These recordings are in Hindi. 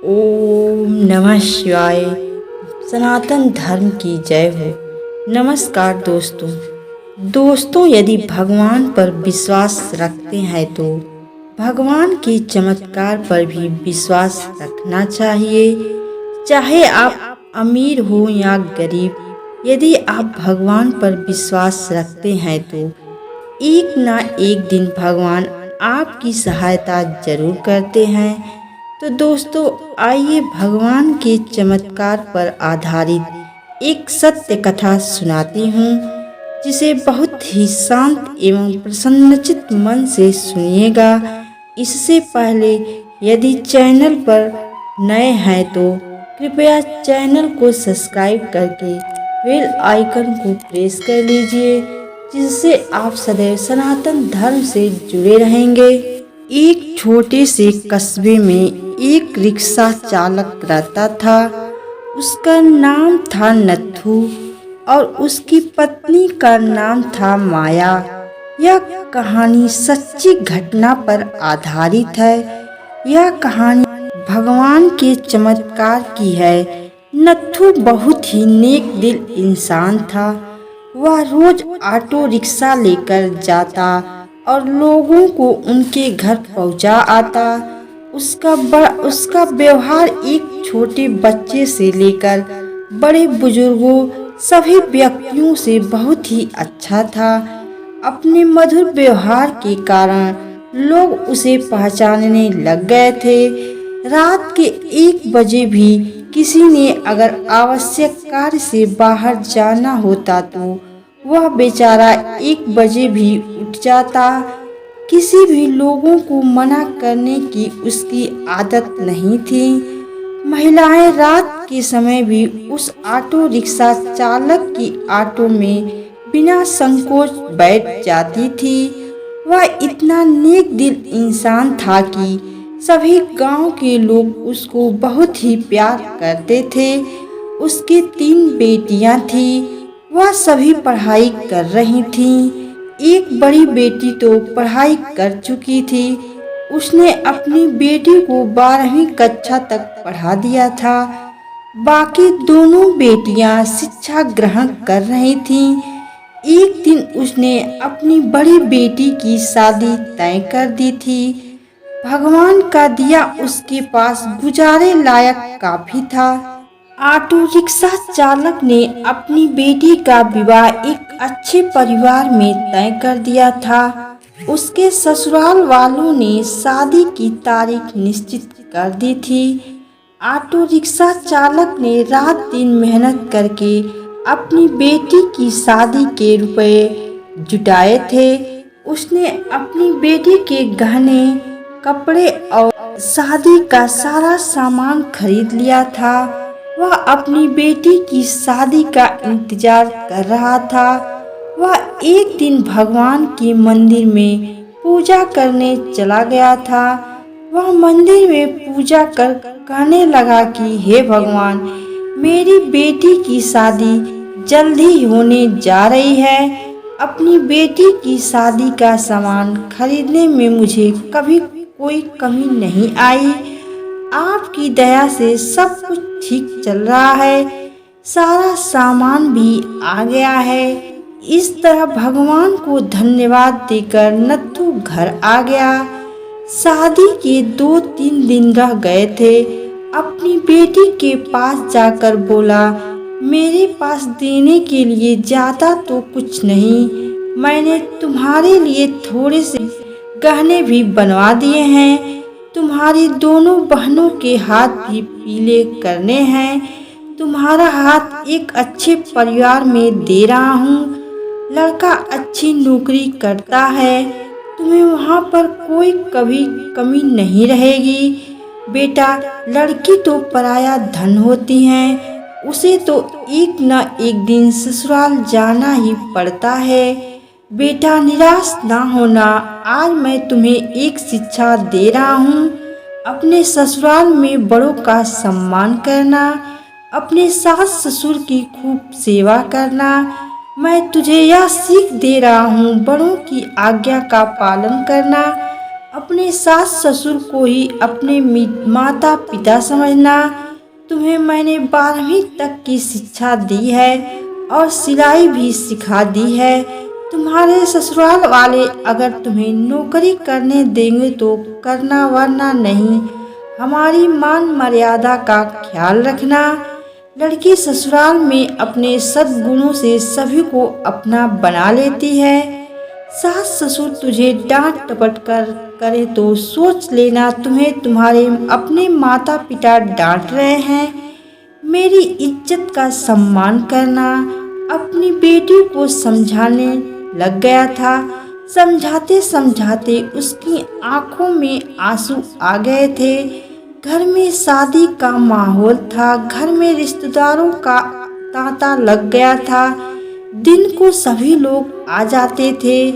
ओम नमः शिवाय। सनातन धर्म की जय हो। नमस्कार दोस्तों, यदि भगवान पर विश्वास रखते हैं तो भगवान के चमत्कार पर भी विश्वास रखना चाहिए। चाहे आप अमीर हो या गरीब, यदि आप भगवान पर विश्वास रखते हैं तो एक ना एक दिन भगवान आपकी सहायता जरूर करते हैं। तो दोस्तों, आइए भगवान के चमत्कार पर आधारित एक सत्य कथा सुनाती हूँ, जिसे बहुत ही शांत एवं प्रसन्नचित्त मन से सुनिएगा। इससे पहले यदि चैनल पर नए हैं तो कृपया चैनल को सब्सक्राइब करके बेल आइकन को प्रेस कर लीजिए, जिससे आप सदैव सनातन धर्म से जुड़े रहेंगे। एक छोटे से कस्बे में एक रिक्शा चालक रहता था। उसका नाम था नत्थू और उसकी पत्नी का नाम था माया। यह कहानी सच्ची घटना पर आधारित है। यह कहानी भगवान के चमत्कार की है। नत्थू बहुत ही नेक दिल इंसान था। वह रोज ऑटो रिक्शा लेकर जाता और लोगों को उनके घर पहुंचा आता। उसका व्यवहार एक छोटे बच्चे से लेकर बड़े बुजुर्गों सभी व्यक्तियों से बहुत ही अच्छा था। अपने मधुर व्यवहार के कारण लोग उसे पहचानने लग गए थे। रात के 1 बजे भी किसी ने अगर आवश्यक कार्य से बाहर जाना होता तो वह बेचारा 1 बजे भी उठ जाता। किसी भी लोगों को मना करने की उसकी आदत नहीं थी। महिलाएं रात के समय भी उस ऑटो रिक्शा चालक की ऑटो में बिना संकोच बैठ जाती थी। वह इतना नेक दिल इंसान था कि सभी गांव के लोग उसको बहुत ही प्यार करते थे। उसकी 3 बेटियां थी। वह सभी पढ़ाई कर रही थीं। एक बड़ी बेटी तो पढ़ाई कर चुकी थी। उसने अपनी बेटी को 12वीं कक्षा तक पढ़ा दिया था। बाकी दोनों बेटियां शिक्षा ग्रहण कर रही थीं। एक दिन उसने अपनी बड़ी बेटी की शादी तय कर दी थी। भगवान का दिया उसके पास गुजारे लायक काफी था। ऑटो रिक्शा चालक ने अपनी बेटी का विवाह एक अच्छे परिवार में तय कर दिया था। उसके ससुराल वालों ने शादी की तारीख निश्चित कर दी थी। ऑटो रिक्शा चालक ने रात दिन मेहनत करके अपनी बेटी की शादी के रुपए जुटाए थे। उसने अपनी बेटी के गहने, कपड़े और शादी का सारा सामान खरीद लिया था। वह अपनी बेटी की शादी का इंतजार कर रहा था। वह एक दिन भगवान के मंदिर में पूजा करने चला गया था। वह मंदिर में पूजा कर कहने लगा कि हे भगवान, मेरी बेटी की शादी जल्दी होने जा रही है। अपनी बेटी की शादी का सामान खरीदने में मुझे कभी कोई कमी नहीं आई। आपकी दया से सब कुछ ठीक चल रहा है। सारा सामान भी आ गया है। इस तरह भगवान को धन्यवाद देकर नत्थू घर आ गया। शादी के 2-3 दिन रह गए थे। अपनी बेटी के पास जाकर बोला, मेरे पास देने के लिए ज्यादा तो कुछ नहीं। मैंने तुम्हारे लिए थोड़े से गहने भी बनवा दिए हैं। तुम्हारी दोनों बहनों के हाथ भी पीले करने हैं। तुम्हारा हाथ एक अच्छे परिवार में दे रहा हूँ। लड़का अच्छी नौकरी करता है। तुम्हें वहाँ पर कोई कभी कमी नहीं रहेगी। बेटा, लड़की तो पराया धन होती है। उसे तो एक न एक दिन ससुराल जाना ही पड़ता है। बेटा, निराश ना होना। आज मैं तुम्हें एक शिक्षा दे रहा हूँ। अपने ससुराल में बड़ों का सम्मान करना, अपने सास ससुर की खूब सेवा करना। मैं तुझे यह सीख दे रहा हूँ, बड़ों की आज्ञा का पालन करना। अपने सास ससुर को ही अपने माता पिता समझना। तुम्हें मैंने 12वीं तक की शिक्षा दी है और सिलाई भी सिखा दी है। तुम्हारे ससुराल वाले अगर तुम्हें नौकरी करने देंगे तो करना, वरना नहीं। हमारी मान मर्यादा का ख्याल रखना। लड़की ससुराल में अपने सद्गुणों से सभी को अपना बना लेती है। सास ससुर तुझे डांट टपट कर करे तो सोच लेना तुम्हें तुम्हारे अपने माता पिता डांट रहे हैं। मेरी इज्जत का सम्मान करना। अपनी बेटी को समझाने लग गया था। समझाते समझाते उसकी आंखों में आंसू आ गए थे। घर में शादी का माहौल था। घर में रिश्तेदारों का तांता लग गया था। दिन को सभी लोग आ जाते थे।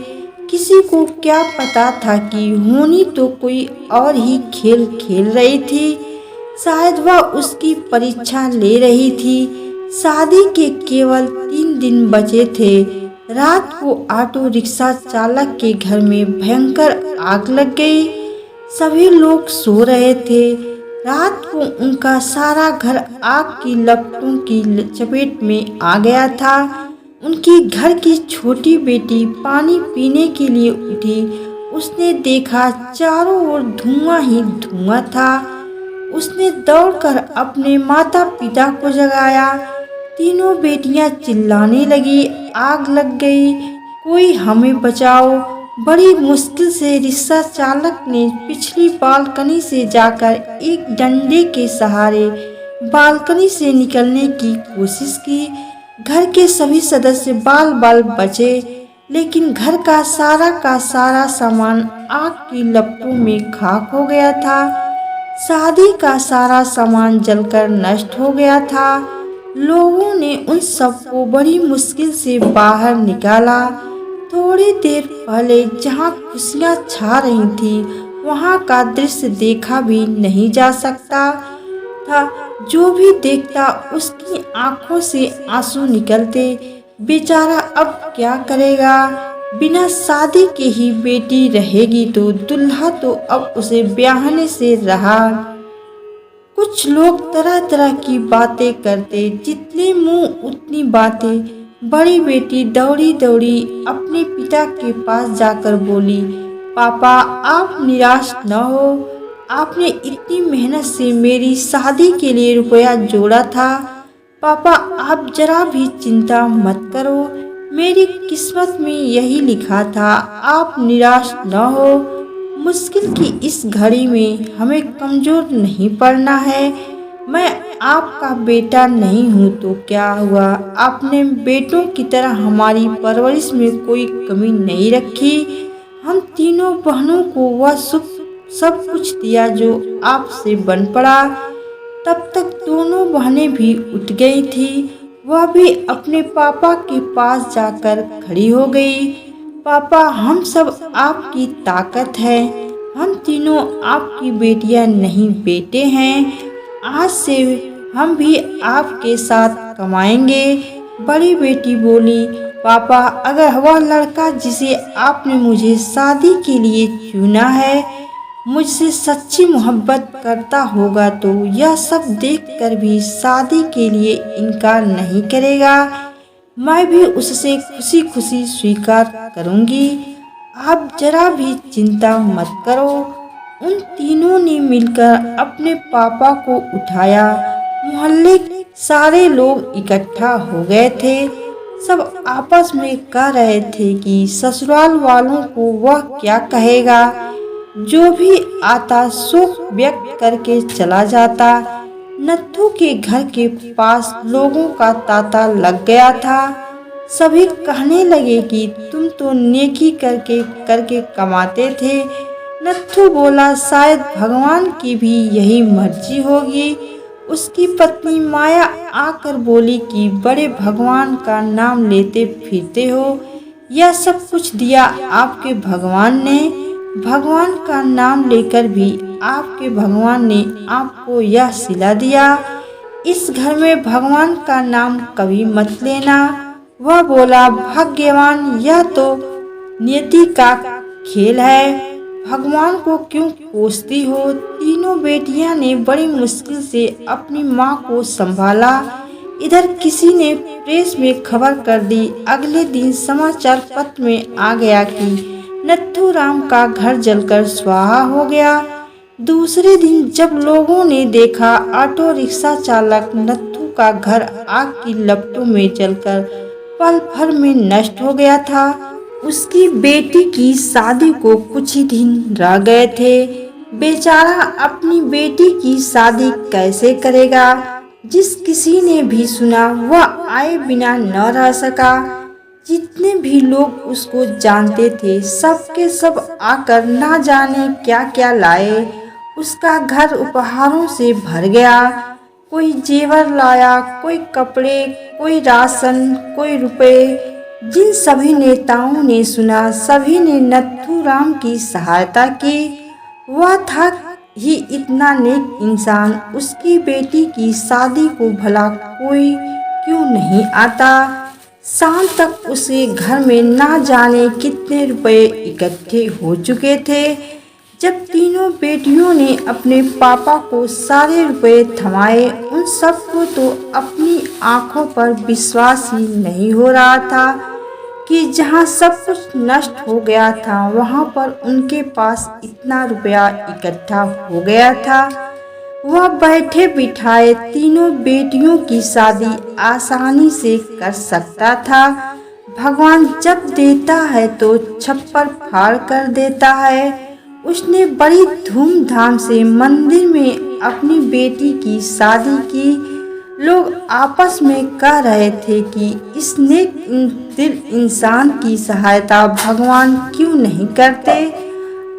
किसी को क्या पता था कि होनी तो कोई और ही खेल खेल रही थी। शायद वह उसकी परीक्षा ले रही थी। शादी के केवल 3 दिन बचे थे। रात को ऑटो रिक्शा चालक के घर में भयंकर आग लग गई। सभी लोग सो रहे थे। रात को उनका सारा घर आग की लपटों की चपेट में आ गया था। उनकी घर की छोटी बेटी पानी पीने के लिए उठी। उसने देखा चारों ओर धुआं ही धुआं था। उसने दौड़कर अपने माता पिता को जगाया। तीनों बेटियां चिल्लाने लगी, आग लग गई, कोई हमें बचाओ। बड़ी मुश्किल से रिक्शा चालक ने पिछली बालकनी से जाकर एक डंडे के सहारे बालकनी से निकलने की कोशिश की। घर के सभी सदस्य बाल बाल बचे, लेकिन घर का सारा सामान आग की लपटों में खाक हो गया था। शादी का सारा सामान जलकर नष्ट हो गया था। लोगों ने उन सबको बड़ी मुश्किल से बाहर निकाला। थोड़ी देर पहले जहां खुशियां छा रही थी, वहां का दृश्य देखा भी नहीं जा सकता था। जो भी देखता उसकी आंखों से आंसू निकलते। बेचारा अब क्या करेगा। बिना शादी के ही बेटी रहेगी तो दूल्हा तो अब उसे ब्याहने से रहा। कुछ लोग तरह तरह की बातें करते, जितने मुंह उतनी बातें। बड़ी बेटी दौड़ी दौड़ी अपने पिता के पास जाकर बोली, पापा आप निराश न हो। आपने इतनी मेहनत से मेरी शादी के लिए रुपया जोड़ा था। पापा आप जरा भी चिंता मत करो। मेरी किस्मत में यही लिखा था। आप निराश न हो। मुश्किल की इस घड़ी में हमें कमजोर नहीं पड़ना है। मैं आपका बेटा नहीं हूँ तो क्या हुआ। आपने बेटों की तरह हमारी परवरिश में कोई कमी नहीं रखी। हम तीनों बहनों को वह सब कुछ दिया जो आपसे बन पड़ा। तब तक दोनों बहनें भी उठ गई थी। वह भी अपने पापा के पास जाकर खड़ी हो गई। पापा हम सब आपकी ताकत है। हम तीनों आपकी बेटियां नहीं बेटे हैं। आज से हम भी आपके साथ कमाएंगे। बड़ी बेटी बोली, पापा अगर वह लड़का जिसे आपने मुझे शादी के लिए चुना है मुझसे सच्ची मोहब्बत करता होगा तो यह सब देखकर भी शादी के लिए इनकार नहीं करेगा। मैं भी उससे खुशी खुशी स्वीकार करूंगी। आप जरा भी चिंता मत करो। उन तीनों ने मिलकर अपने पापा को उठाया। मोहल्ले के सारे लोग इकट्ठा हो गए थे। सब आपस में कह रहे थे कि ससुराल वालों को वह क्या कहेगा। जो भी आता शोक व्यक्त करके चला जाता। नत्थू के घर के पास लोगों का तांता लग गया था। सभी कहने लगे कि तुम तो नेकी करके कमाते थे। नत्थू बोला, शायद भगवान की भी यही मर्जी होगी। उसकी पत्नी माया आकर बोली कि बड़े भगवान का नाम लेते फिरते हो। यह सब कुछ दिया आपके भगवान ने। भगवान का नाम लेकर भी आपके भगवान ने आपको यह सिला दिया। इस घर में भगवान का नाम कभी मत लेना। वह बोला, भाग्यवान यह तो नियति का खेल है। भगवान को क्यों कोसती हो। तीनों बेटियां ने बड़ी मुश्किल से अपनी माँ को संभाला। इधर किसी ने प्रेस में खबर कर दी। अगले दिन समाचार पत्र में आ गया कि नथुराम का घर जलकर स्वाहा हो गया। दूसरे दिन जब लोगों ने देखा, ऑटो रिक्शा चालक नत्थू का घर आग की लपटों में जलकर पल भर में नष्ट हो गया था। उसकी बेटी की शादी को कुछ ही दिन रह गए थे। बेचारा अपनी बेटी की शादी कैसे करेगा। जिस किसी ने भी सुना वह आए बिना न रह सका। जितने भी लोग उसको जानते थे सबके सब आकर ना जाने क्या क्या लाए। उसका घर उपहारों से भर गया। कोई जेवर लाया, कोई कपड़े, कोई राशन, कोई रुपए। जिन सभी नेताओं ने सुना सभी ने नथुराम की सहायता की। वह था ही इतना नेक इंसान, उसकी बेटी की शादी को भला कोई क्यों नहीं आता। शाम तक उसके घर में ना जाने कितने रुपए इकट्ठे हो चुके थे। जब तीनों बेटियों ने अपने पापा को सारे रुपए थमाए, उन सबको तो अपनी आंखों पर विश्वास ही नहीं हो रहा था कि जहां सब कुछ नष्ट हो गया था वहां पर उनके पास इतना रुपया इकट्ठा हो गया था। वह बैठे बिठाए तीनों बेटियों की शादी आसानी से कर सकता था। भगवान जब देता है तो छप्पर फाड़ कर देता है। उसने बड़ी धूमधाम से मंदिर में अपनी बेटी की शादी की। लोग आपस में कह रहे थे कि इस नेक दिल इंसान की सहायता भगवान क्यों नहीं करते।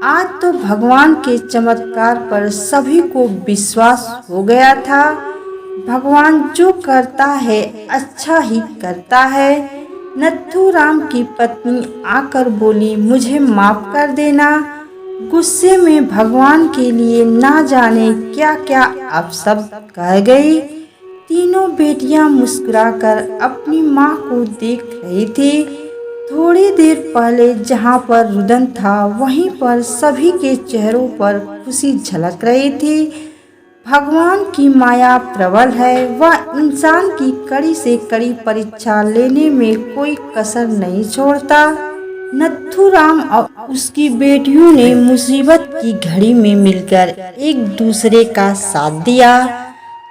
आज तो भगवान के चमत्कार पर सभी को विश्वास हो गया था। भगवान जो करता है अच्छा ही करता है। नथुराम की पत्नी आकर बोली, मुझे माफ कर देना। गुस्से में भगवान के लिए ना जाने क्या क्या अपशब्द कह गई। तीनों बेटियां मुस्कुराकर अपनी माँ को देख रही थी। थोड़ी देर पहले जहाँ पर रुदन था वहीं पर सभी के चेहरों पर खुशी झलक रही थी। भगवान की माया प्रबल है। वह इंसान की कड़ी से कड़ी परीक्षा लेने में कोई कसर नहीं छोड़ता। नथुराम और उसकी बेटियों ने मुसीबत की घड़ी में मिलकर एक दूसरे का साथ दिया।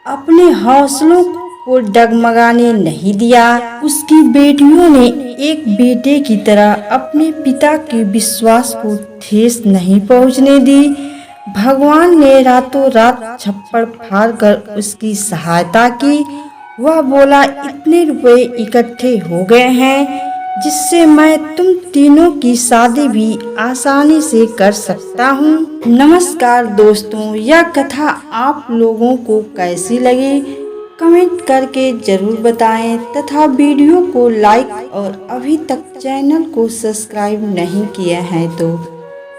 अपने हौसलों को डगमगाने नहीं दिया। उसकी बेटियों ने एक बेटे की तरह अपने पिता के विश्वास को ठेस नहीं पहुंचने दी। भगवान ने रातों रात छप्पर फाड़ कर उसकी सहायता की। वह बोला, इतने रुपए इकट्ठे हो गए हैं जिससे मैं तुम तीनों की शादी भी आसानी से कर सकता हूँ। नमस्कार दोस्तों, यह कथा आप लोगों को कैसी लगी कमेंट करके जरूर बताएं तथा वीडियो को लाइक और अभी तक चैनल को सब्सक्राइब नहीं किया है तो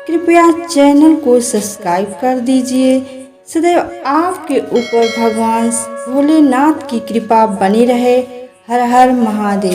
कृपया चैनल को सब्सक्राइब कर दीजिए। सदैव आपके ऊपर भगवान भोलेनाथ की कृपा बनी रहे। हर हर महादेव।